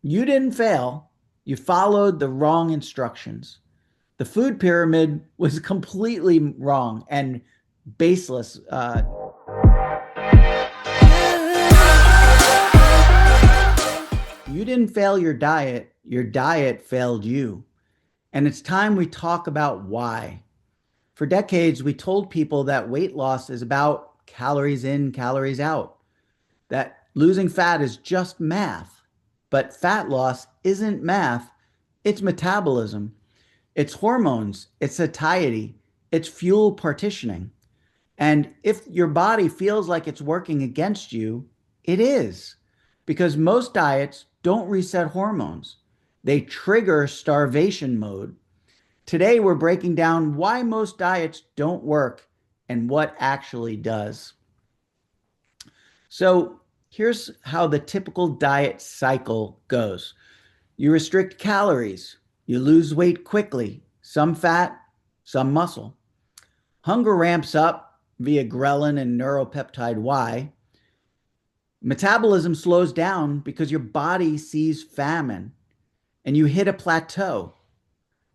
You didn't fail. You followed the wrong instructions. The food pyramid was completely wrong and baseless. You didn't fail your diet failed you. And it's time we talk about why. For decades, we told people that weight loss is about calories in, calories out, that losing fat is just math. But fat loss isn't math, it's metabolism, it's hormones, it's satiety, it's fuel partitioning. And if your body feels like it's working against you, it is. Because most diets don't reset hormones, they trigger starvation mode. Today, we're breaking down why most diets don't work and what actually does. So, here's how the typical diet cycle goes: you restrict calories, you lose weight quickly, some fat, some muscle. Hunger ramps up via ghrelin and neuropeptide Y. Metabolism slows down because your body sees famine and you hit a plateau.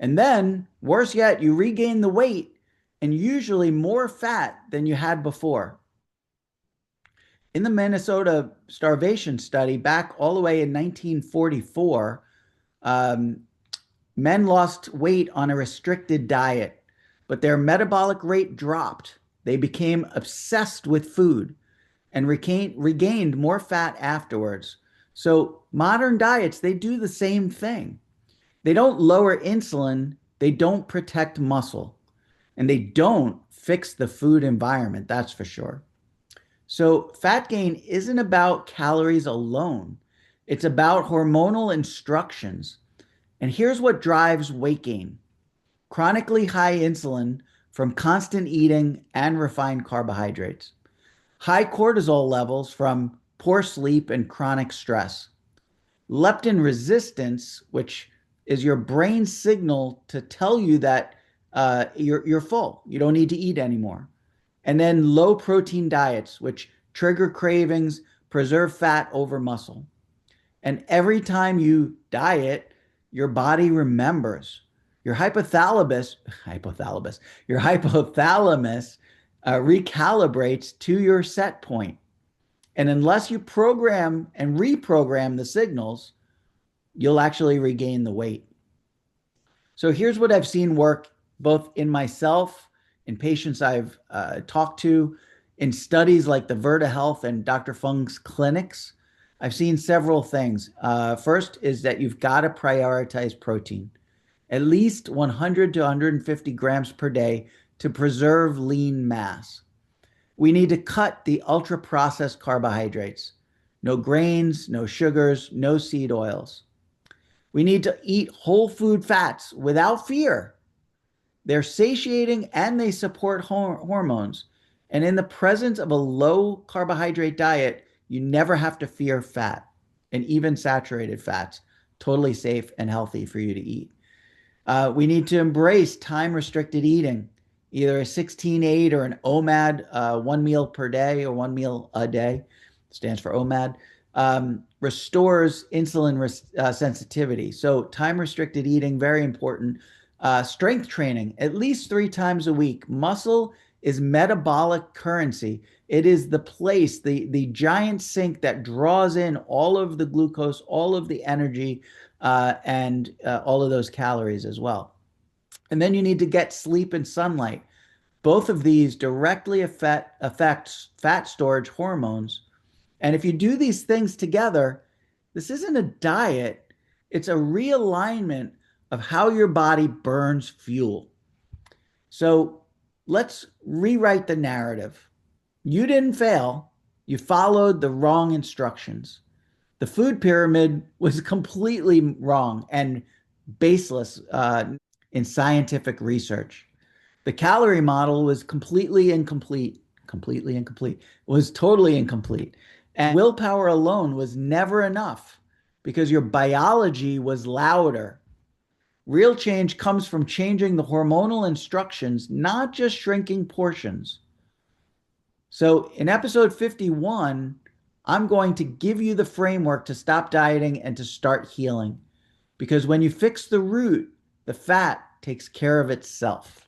And then, worse yet, you regain the weight and usually more fat than you had before. In the Minnesota starvation study, back all the way in 1944, um, men lost weight on a restricted diet, but their metabolic rate dropped. They became obsessed with food and regained more fat afterwards. So modern diets, they do the same thing. They don't lower insulin, they don't protect muscle, and they don't fix the food environment, that's for sure. So fat gain isn't about calories alone. It's about hormonal instructions. And here's what drives weight gain: chronically high insulin from constant eating and refined carbohydrates, high cortisol levels from poor sleep and chronic stress, leptin resistance, which is your brain's signal to tell you that you're full, you don't need to eat anymore, and then low protein diets, which trigger cravings, preserve fat over muscle. And every time you diet, your body remembers. Your your hypothalamus recalibrates to your set point. And unless you program and reprogram the signals, you'll actually regain the weight. So here's what I've seen work both in myself, in patients I've talked to, in studies like the Verta Health and Dr. Fung's clinics. I've seen several things. First is that you've got to prioritize protein, at least 100 to 150 grams per day to preserve lean mass. We need to cut the ultra processed carbohydrates: no grains, no sugars, no seed oils. We need to eat whole food fats without fear. They're satiating and they support hormones. And in the presence of a low carbohydrate diet, you never have to fear fat, and even saturated fats, totally safe and healthy for you to eat. We need to embrace time restricted eating, either a 16-8 or an OMAD, one meal per day or one meal a day, stands for OMAD, restores insulin sensitivity. So, time restricted eating, very important. Strength training, at least 3 times a week. Muscle is metabolic currency. It is the place, the giant sink that draws in all of the glucose, all of the energy, and all of those calories as well. And then you need to get sleep and sunlight. Both of these directly affect fat storage hormones. And if you do these things together, this isn't a diet, it's a realignment of how your body burns fuel. So let's rewrite the narrative. You didn't fail, you followed the wrong instructions. The food pyramid was completely wrong and baseless in scientific research. The calorie model was completely incomplete, was totally incomplete. And willpower alone was never enough because your biology was louder. Real change comes from changing the hormonal instructions, not just shrinking portions. So in episode 51, I'm going to give you the framework to stop dieting and to start healing. Because when you fix the root, the fat takes care of itself.